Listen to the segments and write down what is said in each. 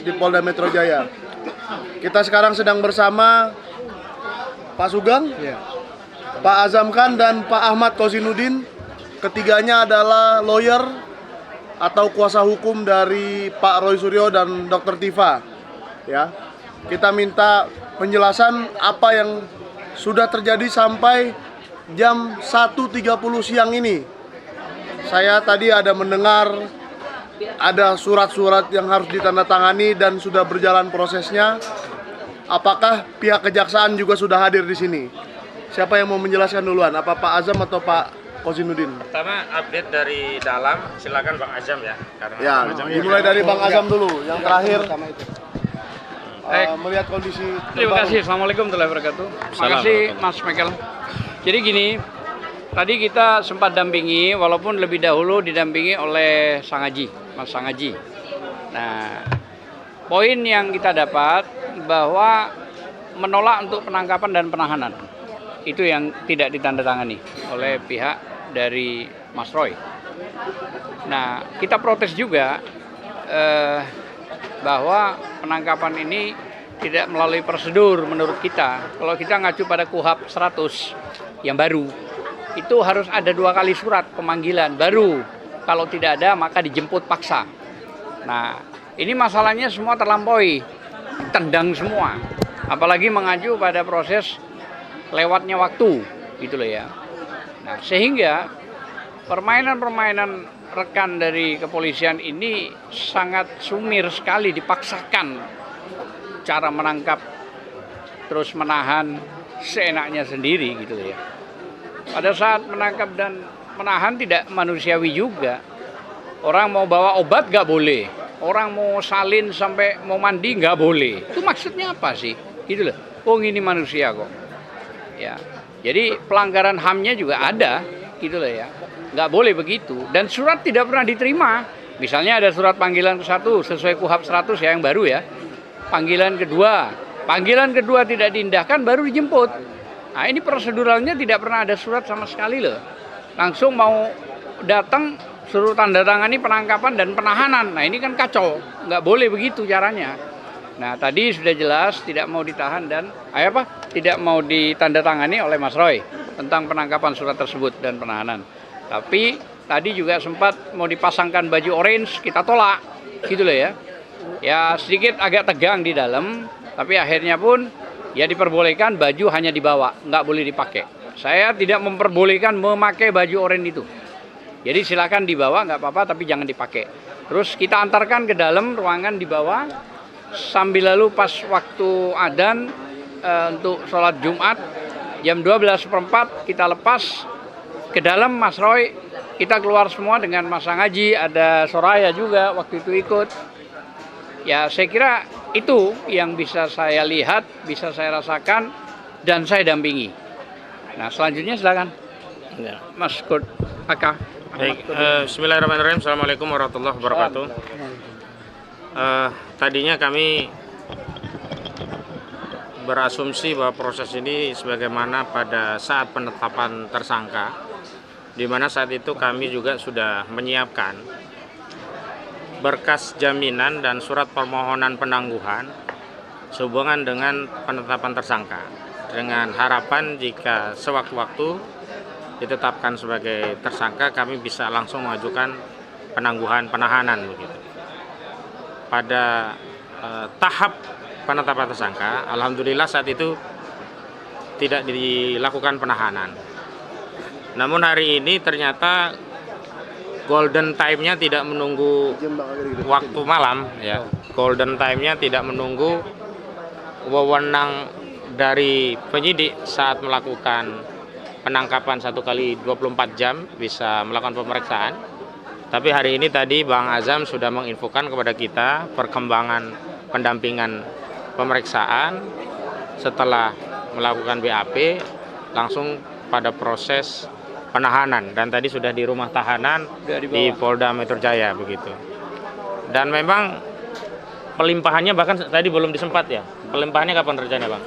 di Polda Metro Jaya. Kita sekarang sedang bersama Pak Sugeng, Pak Azam Khan, dan Pak Ahmad Kozinudin. Ketiganya adalah lawyer atau kuasa hukum dari Pak Roy Suryo dan Dr. Tifa. Ya, kita minta penjelasan apa yang sudah terjadi sampai jam 1.30 siang ini. Saya tadi ada mendengar ada surat-surat yang harus ditandatangani dan sudah berjalan prosesnya. Apakah pihak kejaksaan juga sudah hadir di sini? Siapa yang mau menjelaskan duluan? Apa Pak Azam atau Pak Kozinudin? Pertama update dari dalam, silakan Bang Azam ya. Karena Ya, dimulai dari Bang Azam dulu. Yang terakhir melihat kondisi. Terima kasih. Assalamualaikum warahmatullahi wabarakatuh. Terima kasih Mas Michael. Jadi gini, tadi kita sempat dampingi, walaupun lebih dahulu didampingi oleh Sang Haji, Mas Sang Haji. Nah, poin yang kita dapat bahwa menolak untuk penangkapan dan penahanan. Itu yang tidak ditandatangani oleh pihak dari Mas Roy. Nah, kita protes juga bahwa penangkapan ini tidak melalui prosedur menurut kita. Kalau kita ngacu pada KUHP 100 yang baru, itu harus ada 2 kali surat pemanggilan baru. Kalau tidak ada maka dijemput paksa. Nah, ini masalahnya semua terlampaui, tendang semua. Apalagi mengacu pada proses lewatnya waktu, gitu loh ya. Nah, sehingga permainan-permainan rekan dari kepolisian ini sangat sumir sekali, dipaksakan cara menangkap terus menahan seenaknya sendiri, gitu loh ya. Pada saat menangkap dan menahan tidak manusiawi juga. Orang mau bawa obat nggak boleh, orang mau salin sampai mau mandi nggak boleh. Itu maksudnya apa sih? Gitu loh. Oh, ini manusia kok. Ya, jadi pelanggaran HAM-nya juga ada, gitu loh ya. Nggak boleh begitu. Dan surat tidak pernah diterima. Misalnya ada surat panggilan ke-1 sesuai KUHP 100 ya, yang baru ya. Panggilan kedua tidak diindahkan, baru dijemput. Nah, ini proseduralnya tidak pernah ada surat sama sekali loh. Langsung mau datang suruh tanda tangani penangkapan dan penahanan. Nah, ini kan kacau. Nggak boleh begitu caranya. Nah, tadi sudah jelas tidak mau ditahan dan tidak mau ditandatangani oleh Mas Roy tentang penangkapan surat tersebut dan penahanan. Tapi tadi juga sempat mau dipasangkan baju orange, kita tolak, gitu loh ya. Ya sedikit agak tegang di dalam, tapi akhirnya pun ya diperbolehkan baju hanya dibawa, nggak boleh dipakai. Saya tidak memperbolehkan memakai baju oranye itu. Jadi silakan dibawa, nggak apa-apa, tapi jangan dipakai. Terus kita antarkan ke dalam ruangan di bawah, sambil lalu pas waktu adzan untuk sholat Jumat, jam 12:04 kita lepas ke dalam Mas Roy, kita keluar semua dengan Mas Sang Haji, ada Soraya juga waktu itu ikut. Ya saya kira itu yang bisa saya lihat, bisa saya rasakan, dan saya dampingi. Nah selanjutnya silakan Mas Kod Aka. Baik, bismillahirrahmanirrahim. Assalamualaikum warahmatullahi wabarakatuh. Tadinya kami berasumsi bahwa proses ini sebagaimana pada saat penetapan tersangka, di mana saat itu kami juga sudah menyiapkan berkas jaminan dan surat permohonan penangguhan sehubungan dengan penetapan tersangka, dengan harapan jika sewaktu-waktu ditetapkan sebagai tersangka kami bisa langsung mengajukan penangguhan penahanan begitu. Pada tahap penetapan tersangka, alhamdulillah saat itu tidak dilakukan penahanan. Namun hari ini ternyata golden time-nya tidak menunggu waktu malam ya. Golden time-nya tidak menunggu wewenang dari penyidik saat melakukan penangkapan 1 kali 24 jam bisa melakukan pemeriksaan. Tapi hari ini tadi Bang Azam sudah menginfokan kepada kita perkembangan pendampingan pemeriksaan setelah melakukan BAP langsung pada proses penahanan, dan tadi sudah di rumah tahanan di Polda Metro Jaya begitu. Dan memang pelimpahannya bahkan tadi belum disempat ya. Pelimpahannya kapan rencananya, Bang?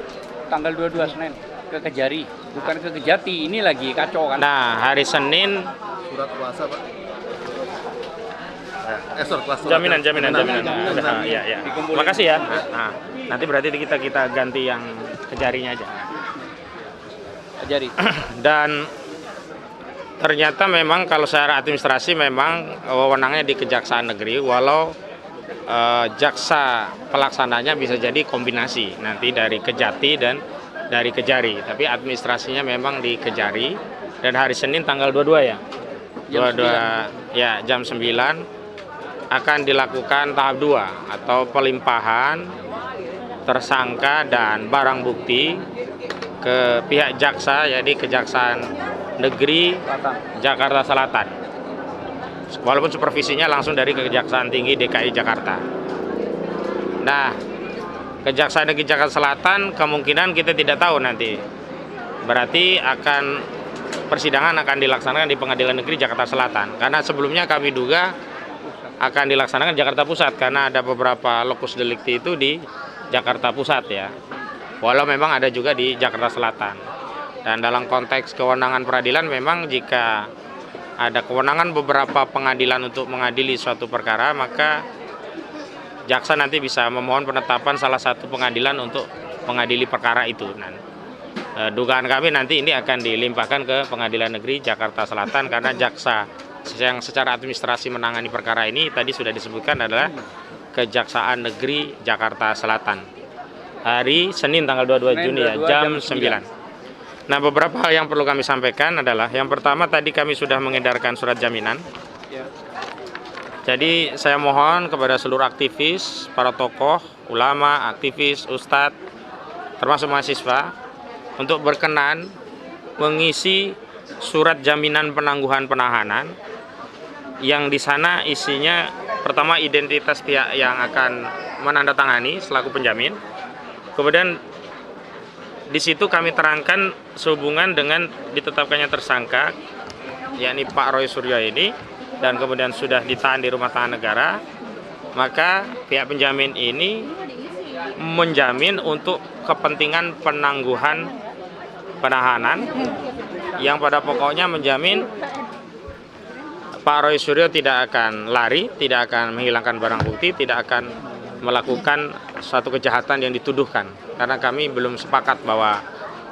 Tanggal 22 Senin ke Kejari, bukan ke Kejati. Ini lagi kacau kan. Nah, hari Senin Surat kuasa, Pak. Jaminan. Nah, ya. Makasih ya. Nah, nanti berarti kita ganti yang kejarinya aja. Kejari. Dan ternyata memang kalau secara administrasi memang wewenangnya di Kejaksaan Negeri, walau jaksa pelaksananya bisa jadi kombinasi nanti dari Kejati dan dari Kejari, tapi administrasinya memang di Kejari. Dan hari Senin tanggal 22 ya. Jam 9 akan dilakukan tahap 2 atau pelimpahan tersangka dan barang bukti ke pihak jaksa, jadi Kejaksaan Negeri Jakarta Selatan. Walaupun supervisinya langsung dari Kejaksaan Tinggi DKI Jakarta. Nah, Kejaksaan Negeri Jakarta Selatan kemungkinan kita tidak tahu nanti. Berarti persidangan akan dilaksanakan di Pengadilan Negeri Jakarta Selatan. Karena sebelumnya kami duga akan dilaksanakan Jakarta Pusat karena ada beberapa lokus delikti itu di Jakarta Pusat ya. Walau memang ada juga di Jakarta Selatan. Dan dalam konteks kewenangan peradilan memang jika ada kewenangan beberapa pengadilan untuk mengadili suatu perkara, maka jaksa nanti bisa memohon penetapan salah satu pengadilan untuk mengadili perkara itu. Dugaan kami nanti ini akan dilimpahkan ke Pengadilan Negeri Jakarta Selatan karena jaksa yang secara administrasi menangani perkara ini tadi sudah disebutkan adalah Kejaksaan Negeri Jakarta Selatan. Hari Senin tanggal 22 Juni ya, jam 9. Nah, beberapa hal yang perlu kami sampaikan adalah yang pertama tadi kami sudah mengedarkan surat jaminan. Jadi saya mohon kepada seluruh aktivis, para tokoh, ulama, aktivis, ustadz, termasuk mahasiswa untuk berkenan mengisi surat jaminan penangguhan penahanan yang di sana isinya pertama identitas pihak yang akan menandatangani selaku penjamin. Kemudian di situ kami terangkan sehubungan dengan ditetapkannya tersangka, yakni Pak Roy Suryo ini, dan kemudian sudah ditahan di rumah tahanan negara, maka pihak penjamin ini menjamin untuk kepentingan penangguhan penahanan, yang pada pokoknya menjamin Pak Roy Suryo tidak akan lari, tidak akan menghilangkan barang bukti, tidak akan melakukan suatu kejahatan yang dituduhkan. Karena kami belum sepakat bahwa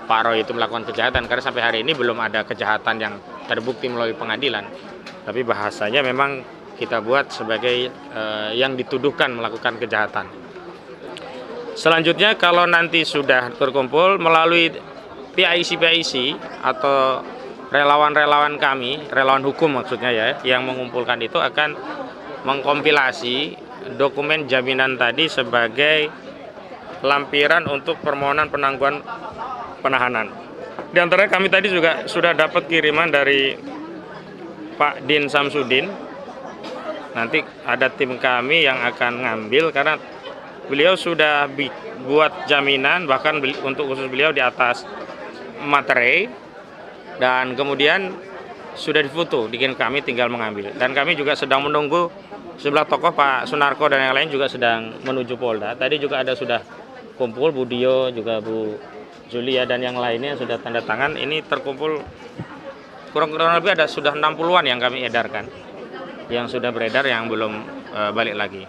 Pak Roy itu melakukan kejahatan, karena sampai hari ini belum ada kejahatan yang terbukti melalui pengadilan. Tapi bahasanya memang kita buat sebagai yang dituduhkan melakukan kejahatan. Selanjutnya kalau nanti sudah terkumpul melalui PIC atau relawan-relawan kami, relawan hukum maksudnya ya, yang mengumpulkan itu akan mengkompilasi dokumen jaminan tadi sebagai lampiran untuk permohonan penangguhan penahanan. Di antara kami tadi juga sudah dapat kiriman dari Pak Din Samsudin. Nanti ada tim kami yang akan ngambil karena beliau sudah buat jaminan bahkan untuk khusus beliau di atas materai dan kemudian sudah difoto, bikin kami tinggal mengambil. Dan kami juga sedang menunggu sebelah tokoh Pak Sunarko dan yang lain juga sedang menuju Polda. Tadi juga ada sudah kumpul Bu Dio, juga Bu Julia dan yang lainnya sudah tanda tangan. Ini terkumpul kurang lebih ada sudah 60-an yang kami edarkan. Yang sudah beredar yang belum balik lagi.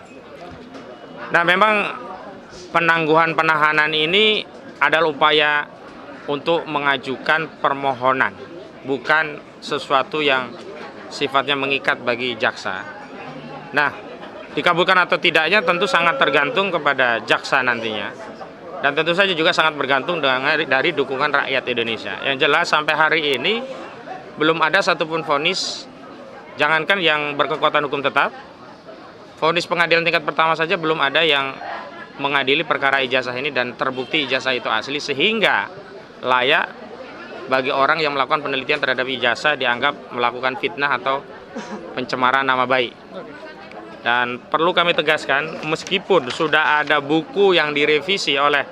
Nah, memang penangguhan penahanan ini adalah upaya untuk mengajukan permohonan, bukan sesuatu yang sifatnya mengikat bagi jaksa. Nah, dikabulkan atau tidaknya tentu sangat tergantung kepada jaksa nantinya. Dan tentu saja juga sangat bergantung dari dukungan rakyat Indonesia. Yang jelas sampai hari ini belum ada satupun vonis, jangankan yang berkekuatan hukum tetap, vonis pengadilan tingkat pertama saja belum ada yang mengadili perkara ijazah ini dan terbukti ijazah itu asli sehingga layak bagi orang yang melakukan penelitian terhadap ijazah dianggap melakukan fitnah atau pencemaran nama baik. Dan perlu kami tegaskan, meskipun sudah ada buku yang direvisi oleh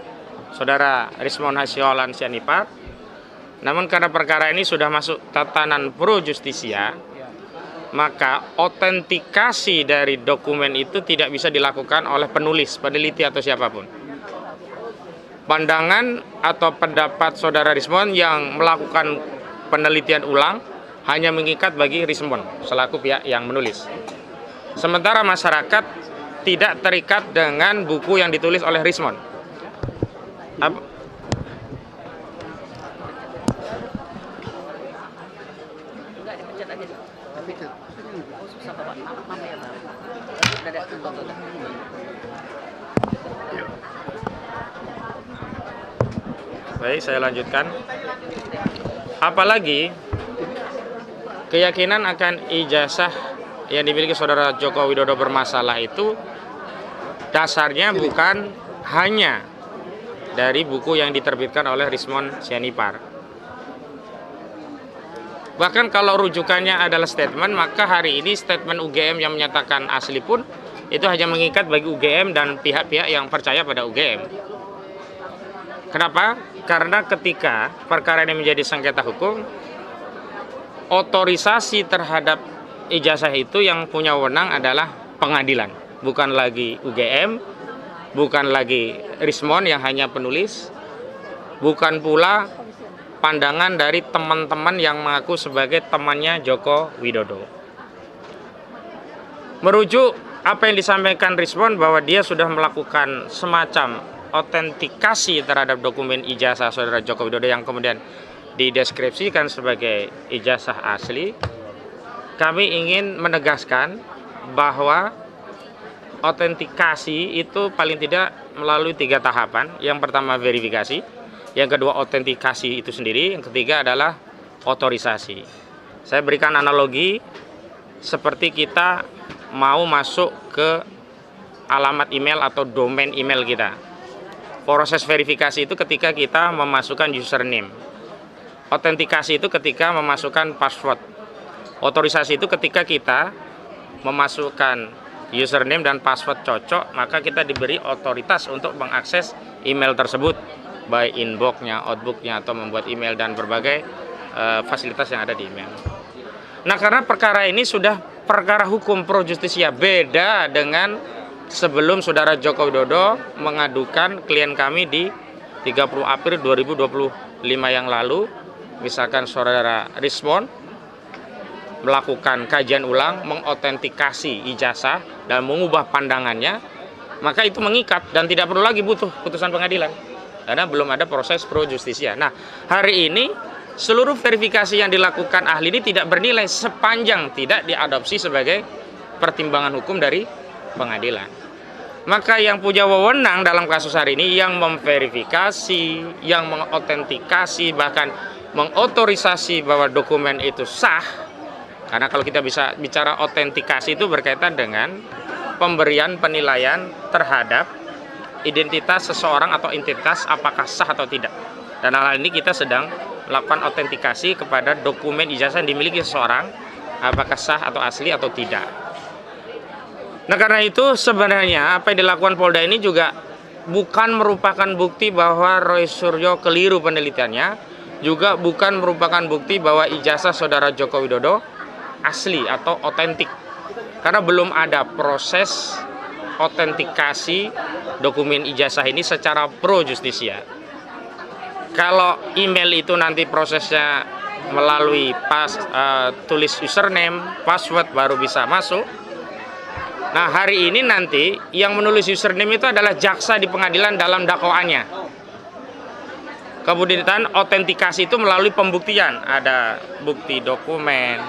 Saudara Rismon Hasyolan Sianipar, namun karena perkara ini sudah masuk tatanan pro justisia, maka otentikasi dari dokumen itu tidak bisa dilakukan oleh penulis, peneliti atau siapapun. Pandangan atau pendapat Saudara Rismon yang melakukan penelitian ulang hanya mengikat bagi Rismon selaku pihak yang menulis. Sementara masyarakat tidak terikat dengan buku yang ditulis oleh Rismond. Baik, saya lanjutkan. Apalagi keyakinan akan ijazah yang dimiliki saudara Joko Widodo bermasalah itu dasarnya bukan hanya dari buku yang diterbitkan oleh Rismond Sianipar. Bahkan kalau rujukannya adalah statement, maka hari ini statement UGM yang menyatakan asli pun itu hanya mengikat bagi UGM dan pihak-pihak yang percaya pada UGM. Kenapa? Karena ketika perkara ini menjadi sengketa hukum, otorisasi terhadap ijazah itu yang punya wewenang adalah pengadilan, bukan lagi UGM, bukan lagi Rismond yang hanya penulis, bukan pula pandangan dari teman-teman yang mengaku sebagai temannya Joko Widodo. Merujuk apa yang disampaikan Rismond bahwa dia sudah melakukan semacam autentikasi terhadap dokumen ijazah saudara Joko Widodo yang kemudian dideskripsikan sebagai ijazah asli, kami ingin menegaskan bahwa autentikasi itu paling tidak melalui 3 tahapan. Yang pertama verifikasi, yang kedua autentikasi itu sendiri, yang ketiga adalah otorisasi. Saya berikan analogi seperti kita mau masuk ke alamat email atau domain email kita. Proses verifikasi itu ketika kita memasukkan username. Autentikasi itu ketika memasukkan password. Otorisasi itu ketika kita memasukkan username dan password cocok, maka kita diberi otoritas untuk mengakses email tersebut, baik inbox-nya, outbook-nya, atau membuat email dan berbagai fasilitas yang ada di email. Nah, karena perkara ini sudah perkara hukum pro justisia, beda dengan sebelum saudara Joko Widodo mengadukan klien kami di 30 April 2025 yang lalu. Misalkan saudara Rismond melakukan kajian ulang, mengautentikasi ijazah dan mengubah pandangannya, maka itu mengikat dan tidak perlu lagi butuh putusan pengadilan karena belum ada proses pro justisia. Nah, hari ini seluruh verifikasi yang dilakukan ahli ini tidak bernilai sepanjang tidak diadopsi sebagai pertimbangan hukum dari pengadilan. Maka yang punya wewenang dalam kasus hari ini, yang memverifikasi, yang mengautentikasi, bahkan mengotorisasi bahwa dokumen itu sah, karena kalau kita bisa bicara autentikasi itu berkaitan dengan pemberian penilaian terhadap identitas seseorang atau entitas apakah sah atau tidak. Dan hal ini kita sedang melakukan autentikasi kepada dokumen ijazah yang dimiliki seseorang, apakah sah atau asli atau tidak. Nah, karena itu sebenarnya apa yang dilakukan Polda ini juga bukan merupakan bukti bahwa Roy Suryo keliru penelitiannya, juga bukan merupakan bukti bahwa ijazah saudara Joko Widodo asli atau otentik. Karena belum ada proses autentikasi dokumen ijazah ini secara pro justisia. Kalau email itu nanti prosesnya melalui tulis username, password baru bisa masuk. Nah, hari ini nanti yang menulis username itu adalah jaksa di pengadilan dalam dakwaannya. Kemudian autentikasi itu melalui pembuktian, ada bukti dokumen,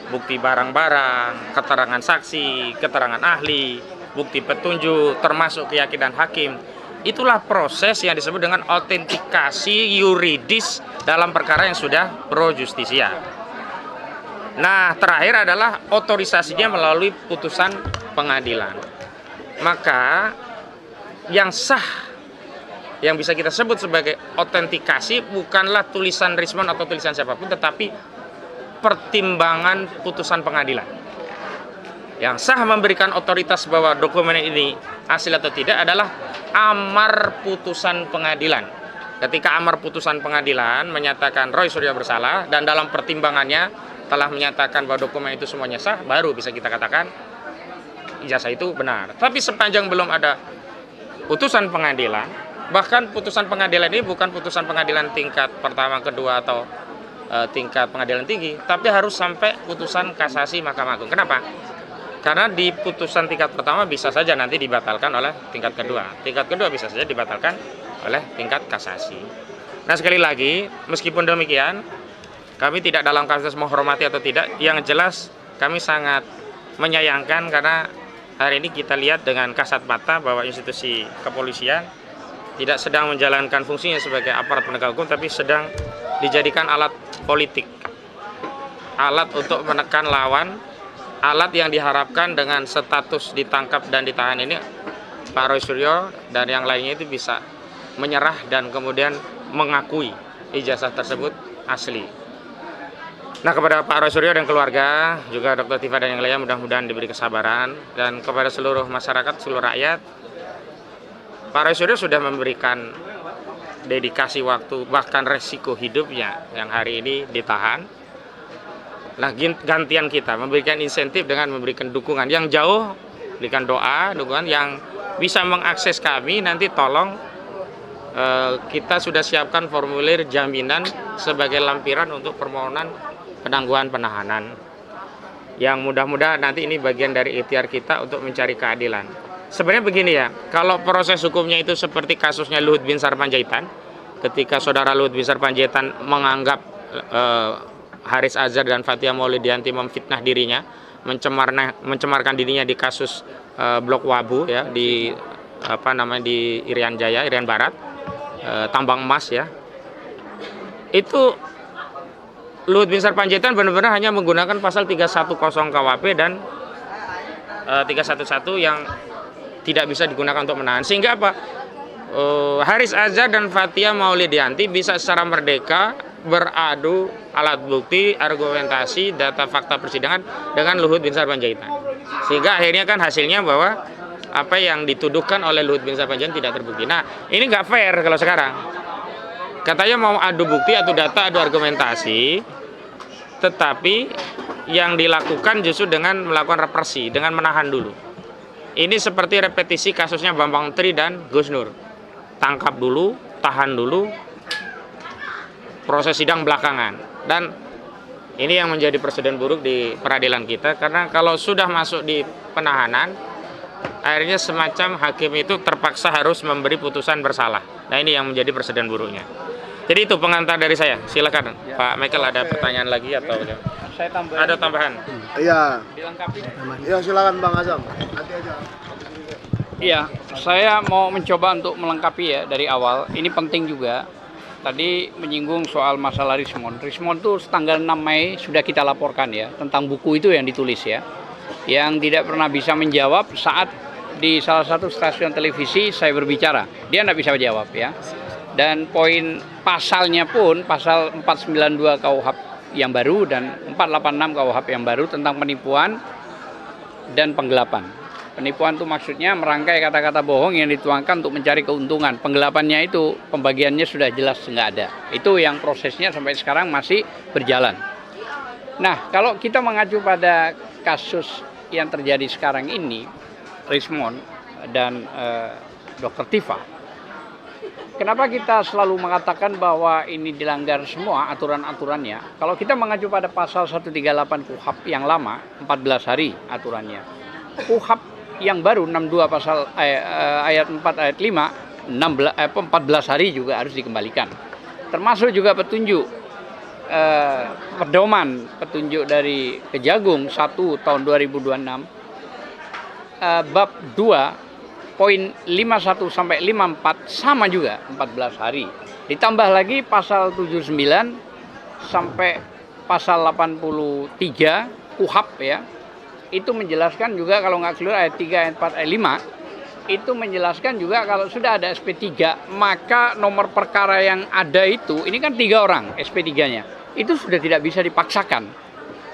bukti barang-barang, keterangan saksi, keterangan ahli, bukti petunjuk, termasuk keyakinan hakim. Itulah proses yang disebut dengan autentikasi yuridis dalam perkara yang sudah pro justisia. Nah, terakhir adalah otorisasinya melalui putusan pengadilan. Maka yang sah, yang bisa kita sebut sebagai autentikasi bukanlah tulisan Rismond atau tulisan siapapun, tetapi pertimbangan putusan pengadilan. Yang sah memberikan otoritas bahwa dokumen ini asli atau tidak adalah amar putusan pengadilan. Ketika amar putusan pengadilan menyatakan Roy Suryo bersalah dan dalam pertimbangannya telah menyatakan bahwa dokumen itu semuanya sah, baru bisa kita katakan ijazah itu benar. Tapi sepanjang belum ada putusan pengadilan, bahkan putusan pengadilan ini bukan putusan pengadilan tingkat pertama, kedua, atau tingkat pengadilan tinggi, tapi harus sampai putusan kasasi Mahkamah Agung. Kenapa? Karena di putusan tingkat pertama bisa saja nanti dibatalkan oleh tingkat kedua. Tingkat kedua bisa saja dibatalkan oleh tingkat kasasi. Nah, sekali lagi, meskipun demikian, kami tidak dalam kasus menghormati atau tidak, yang jelas kami sangat menyayangkan karena hari ini kita lihat dengan kasat mata bahwa institusi kepolisian tidak sedang menjalankan fungsinya sebagai aparat penegak hukum, tapi sedang dijadikan alat politik, alat untuk menekan lawan, alat yang diharapkan dengan status ditangkap dan ditahan ini Pak Roy Suryo dan yang lainnya itu bisa menyerah dan kemudian mengakui ijazah tersebut asli. Nah, kepada Pak Roy Suryo dan keluarga, juga Dr. Tifa dan yang lainnya mudah-mudahan diberi kesabaran, dan kepada seluruh masyarakat, seluruh rakyat, Pak Roy Suryo sudah memberikan dedikasi waktu, bahkan resiko hidupnya yang hari ini ditahan. Nah, gantian kita memberikan insentif dengan memberikan dukungan yang jauh, berikan doa, dukungan yang bisa mengakses kami, nanti tolong kita sudah siapkan formulir jaminan sebagai lampiran untuk permohonan penangguhan penahanan. Yang mudah-mudahan nanti ini bagian dari ikhtiar kita untuk mencari keadilan. Sebenarnya begini ya, kalau proses hukumnya itu seperti kasusnya Luhut Binsar Panjaitan, ketika saudara Luhut Binsar Panjaitan menganggap Haris Azhar dan Fathia Maulidiyanti memfitnah dirinya, mencemarkan dirinya di kasus Blok Wabu ya di di Irian Jaya, Irian Barat, tambang emas ya. Itu Luhut Binsar Panjaitan benar-benar hanya menggunakan pasal 310 KUHP dan 311 yang tidak bisa digunakan untuk menahan. Sehingga apa? Haris Azhar dan Fathia Maulidiyanti bisa secara merdeka beradu alat bukti, argumentasi, data fakta persidangan dengan Luhut Binsar Panjaitan. Sehingga akhirnya kan hasilnya bahwa apa yang dituduhkan oleh Luhut Binsar Panjaitan tidak terbukti. Nah, ini nggak fair kalau sekarang. Katanya mau adu bukti, adu data, adu argumentasi, tetapi yang dilakukan justru dengan melakukan represi, dengan menahan dulu. Ini seperti repetisi kasusnya Bambang Tri dan Gus Nur. Tangkap dulu, tahan dulu, proses sidang belakangan. Dan ini yang menjadi presiden buruk di peradilan kita, karena kalau sudah masuk di penahanan, akhirnya semacam hakim itu terpaksa harus memberi putusan bersalah. Nah, ini yang menjadi presiden buruknya. Jadi itu pengantar dari saya. Silakan ya. Pak Michael, ada pertanyaan lagi atau saya tambah? Ada tambahan? Iya. Dilengkapi. Iya, silakan Bang Azam. Nanti aja. Iya, saya mau mencoba untuk melengkapi ya dari awal. Ini penting juga. Tadi menyinggung soal masalah Rismond. Rismond itu tanggal 6 Mei sudah kita laporkan ya, tentang buku itu yang ditulis ya. Yang tidak pernah bisa menjawab saat di salah satu stasiun televisi saya berbicara. Dia tidak bisa menjawab ya. Dan poin pasalnya pun pasal 492 KUHP yang baru dan 486 KUHP yang baru tentang penipuan dan penggelapan. Penipuan itu maksudnya merangkai kata-kata bohong yang dituangkan untuk mencari keuntungan. Penggelapannya itu pembagiannya sudah jelas nggak ada. Itu yang prosesnya sampai sekarang masih berjalan. Nah, kalau kita mengacu pada kasus yang terjadi sekarang ini, Rismond dan Dr. Tifa, kenapa kita selalu mengatakan bahwa ini dilanggar semua aturan-aturannya? Kalau kita mengacu pada pasal 138 KUHP yang lama, 14 hari aturannya. KUHP yang baru 62 pasal ayat 4 ayat 5, 14 hari juga harus dikembalikan. Termasuk juga petunjuk pedoman petunjuk dari Kejagung 1 tahun 2026 bab 2 poin 51 sampai 54 sama juga 14 hari. Ditambah lagi pasal 79 sampai pasal 83 KUHP ya. Itu menjelaskan juga kalau nggak keliru ayat 3, ayat 4, ayat 5 itu menjelaskan juga kalau sudah ada SP3 maka nomor perkara yang ada itu, ini kan 3 orang SP3-nya, itu sudah tidak bisa dipaksakan.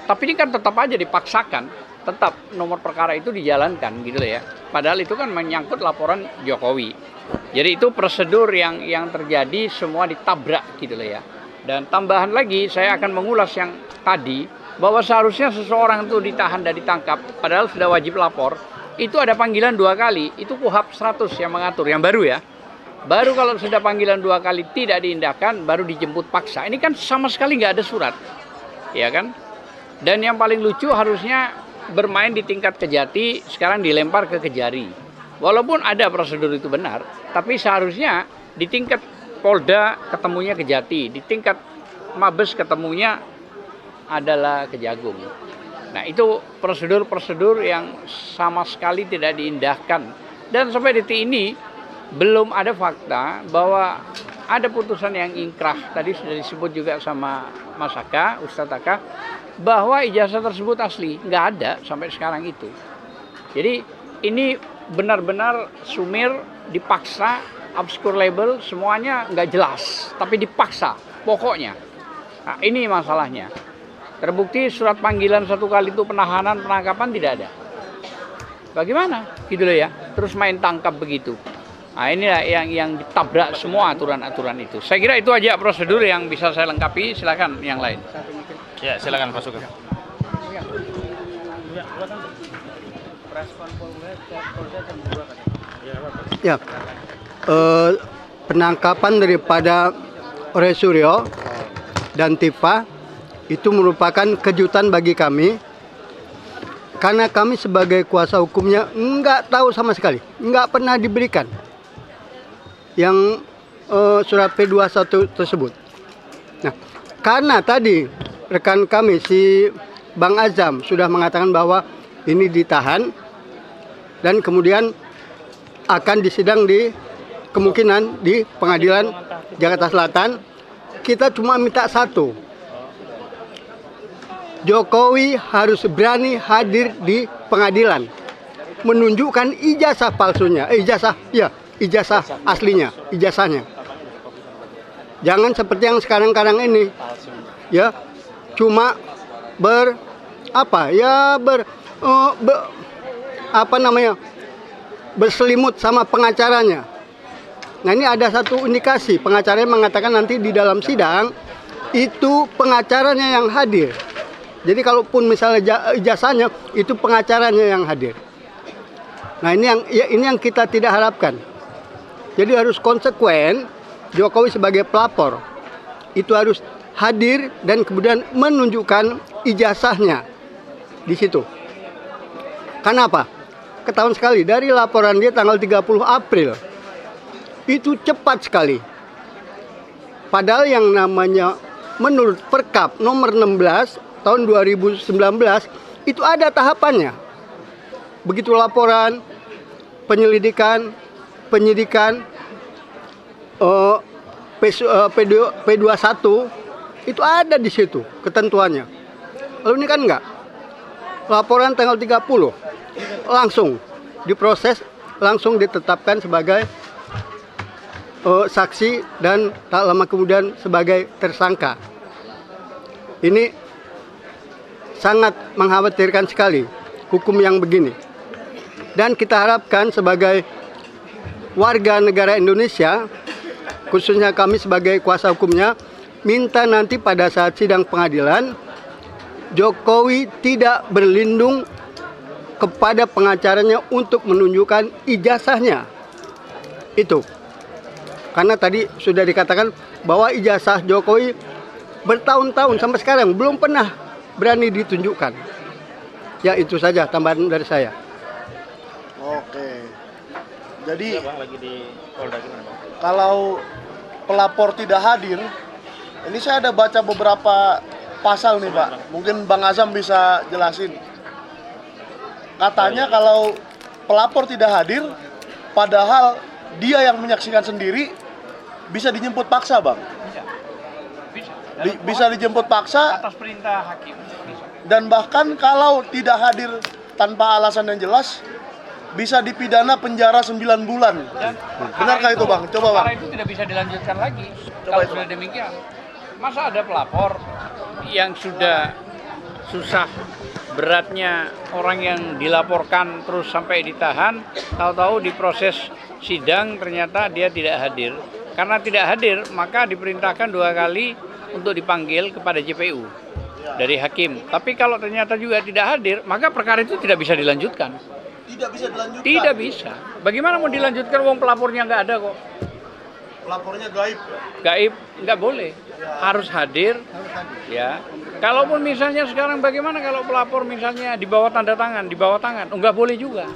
Tapi ini kan tetap aja dipaksakan, tetap nomor perkara itu dijalankan gitu ya. Padahal itu kan menyangkut laporan Jokowi. Jadi itu prosedur yang terjadi semua ditabrak gitu ya. Dan tambahan lagi saya akan mengulas yang tadi bahwa seharusnya seseorang itu ditahan dan ditangkap padahal sudah wajib lapor. Itu ada panggilan 2 kali, itu KUHP 100 yang mengatur, yang baru ya. Baru kalau sudah panggilan 2 kali tidak diindahkan, baru dijemput paksa. Ini kan sama sekali nggak ada surat, ya kan? Dan yang paling lucu harusnya bermain di tingkat Kejati, sekarang dilempar ke Kejari. Walaupun ada prosedur itu benar, tapi seharusnya di tingkat Polda ketemunya Kejati, di tingkat Mabes ketemunya adalah Kejagung. Nah, itu prosedur-prosedur yang sama sekali tidak diindahkan. Dan sampai detik ini belum ada fakta bahwa ada putusan yang ingkrah. Tadi sudah disebut juga sama Mas Aka, Ustadz Aka, bahwa ijazah tersebut asli. Nggak ada sampai sekarang itu. Jadi ini benar-benar sumir, dipaksa, obscure label, semuanya nggak jelas. Tapi dipaksa, pokoknya. Nah, ini masalahnya. Terbukti surat panggilan 1 kali itu penahanan, penangkapan tidak ada. Bagaimana? Gitu loh ya. Terus main tangkap begitu. Nah, inilah yang ditabrak semua aturan-aturan itu. Saya kira itu aja prosedur yang bisa saya lengkapi. Silakan yang lain. Ya, silakan Pak Sugeng. Ya, penangkapan daripada Ore Suryo dan Tifa itu merupakan kejutan bagi kami, karena kami sebagai kuasa hukumnya nggak tahu sama sekali, nggak pernah diberikan yang surat P21 tersebut. Nah, karena tadi rekan kami si Bang Azam sudah mengatakan bahwa ini ditahan dan kemudian akan disidang di kemungkinan di Pengadilan Jakarta Selatan, kita cuma minta satu. Jokowi harus berani hadir di pengadilan, menunjukkan ijazah palsunya, ijazah aslinya, ijazahnya. Jangan seperti yang sekarang-kadang ini, ya, cuma berselimut sama pengacaranya. Nah, ini ada satu indikasi, pengacaranya mengatakan nanti di dalam sidang itu pengacaranya yang hadir. Jadi kalaupun misalnya ijazahnya itu pengacaranya yang hadir. Nah, ini yang kita tidak harapkan. Jadi harus konsekuen, Jokowi sebagai pelapor itu harus hadir dan kemudian menunjukkan ijazahnya di situ. Kenapa? Ketahuan sekali dari laporan dia tanggal 30 April. Itu cepat sekali. Padahal yang namanya menurut Perkap nomor 16 tahun 2019 itu ada tahapannya. Begitu laporan, penyelidikan, penyidikan, P21 itu ada di situ ketentuannya. Lalu ini kan enggak. Laporan tanggal 30 langsung diproses, langsung ditetapkan sebagai saksi dan tak lama kemudian sebagai tersangka. Ini sangat mengkhawatirkan sekali hukum yang begini. Dan kita harapkan sebagai warga negara Indonesia, khususnya kami sebagai kuasa hukumnya, minta nanti pada saat sidang pengadilan, Jokowi tidak berlindung kepada pengacaranya untuk menunjukkan ijazahnya. Itu. Karena tadi sudah dikatakan bahwa ijazah Jokowi bertahun-tahun sampai sekarang belum pernah berani ditunjukkan. Ya, itu saja tambahan dari saya. Oke. Jadi kalau pelapor tidak hadir, ini saya ada baca beberapa pasal nih, Pak. Mungkin Bang Azam bisa jelasin. Katanya kalau pelapor tidak hadir, padahal dia yang menyaksikan sendiri, bisa dijemput paksa, Bang. Bisa dijemput paksa Atas perintah hakim. dan bahkan kalau tidak hadir tanpa alasan yang jelas, bisa dipidana penjara 9 bulan. Benarkah itu, Bang? Coba, Bang. Karena itu tidak bisa dilanjutkan lagi. Coba Kalau itu. sudah demikian, masa ada pelapor yang sudah susah beratnya orang yang dilaporkan terus sampai ditahan, tahu-tahu di proses sidang ternyata dia tidak hadir. Karena tidak hadir, maka diperintahkan 2 kali untuk dipanggil kepada JPU dari hakim. Tapi kalau ternyata juga tidak hadir, maka perkara itu tidak bisa dilanjutkan. Tidak bisa dilanjutkan. Tidak bisa. Bagaimana mau dilanjutkan wong pelapornya nggak ada kok? Pelapornya gaib. Gaib nggak boleh, harus hadir. Ya, kalaupun misalnya sekarang bagaimana kalau pelapor misalnya di bawah tanda tangan, nggak boleh juga.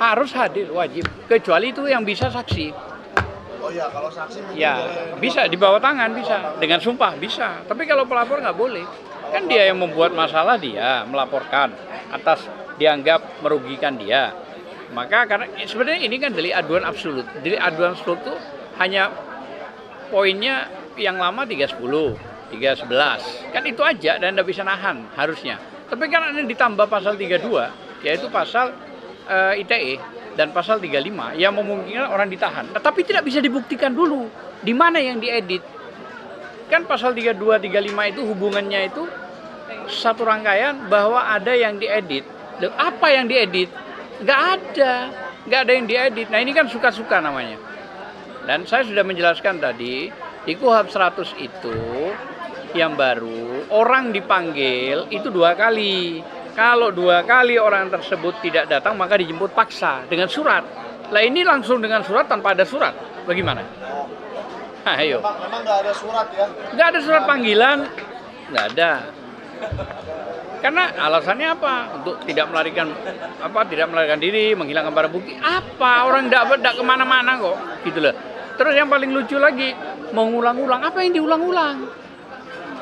Harus hadir, wajib. Kecuali itu yang bisa saksi. Oh iya, kalau saksi mungkin Ya, bisa di bawah tangan, bisa dengan sumpah bisa. Tapi kalau pelapor nggak boleh. Kan dia yang membuat masalah, dia melaporkan atas dianggap merugikan dia. Maka karena sebenarnya ini kan delik aduan absolut. Delik aduan absolut itu hanya poinnya yang lama 310, 311. Kan itu aja dan tidak bisa nahan harusnya. Tapi kan ada ditambah pasal 32, yaitu pasal ITE dan pasal 35 yang memungkinkan orang ditahan. Tetapi tidak bisa dibuktikan dulu di mana yang diedit. Kan pasal 32, 35 itu hubungannya itu satu rangkaian bahwa ada yang diedit. Loh, apa yang diedit? Nggak ada yang diedit. Nah ini kan suka-suka namanya. Dan saya sudah menjelaskan tadi, di KUHP 100 itu yang baru, orang dipanggil itu 2 kali. Kalau 2 kali orang tersebut tidak datang, maka dijemput paksa dengan surat. Lah ini langsung dengan surat tanpa ada surat. Bagaimana? Ayo. Memang nggak ada surat ya? Nggak ada surat panggilan, nggak ada. Karena alasannya apa? Untuk tidak melarikan diri, menghilangkan barang bukti. Apa? Orang tidak kemana-mana kok, gitu loh. Terus yang paling lucu lagi, mengulang-ulang. Apa yang diulang-ulang?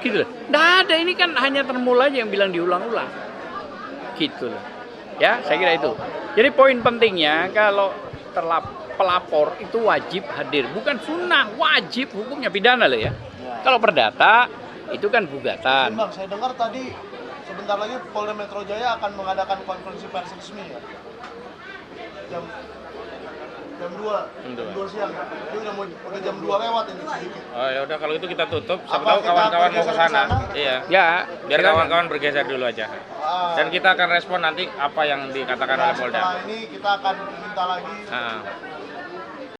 Gitu loh. Nggak ada. Ini kan hanya termul aja yang bilang diulang-ulang. Gitu loh. Ya, saya kira itu. Jadi poin pentingnya kalau pelapor itu wajib hadir, bukan sunnah, wajib, hukumnya pidana loh ya. Kalau perdata itu kan gugatan. Bang, saya dengar tadi sebentar lagi Polda Metro Jaya akan mengadakan konferensi pers resmi ya. Jam 2 siang. Ini udah jam 2 lewat ini sedikit. Oh ya udah kalau itu kita tutup. Siapa Apa tahu kita kawan-kawan mau ke bergeser ke sana. sana? Iya. Ya, Biar silakan. kawan-kawan bergeser dulu aja. Dan kita akan respon nanti apa yang dikatakan oleh Polda. Setelah ini kita akan minta lagi Ah.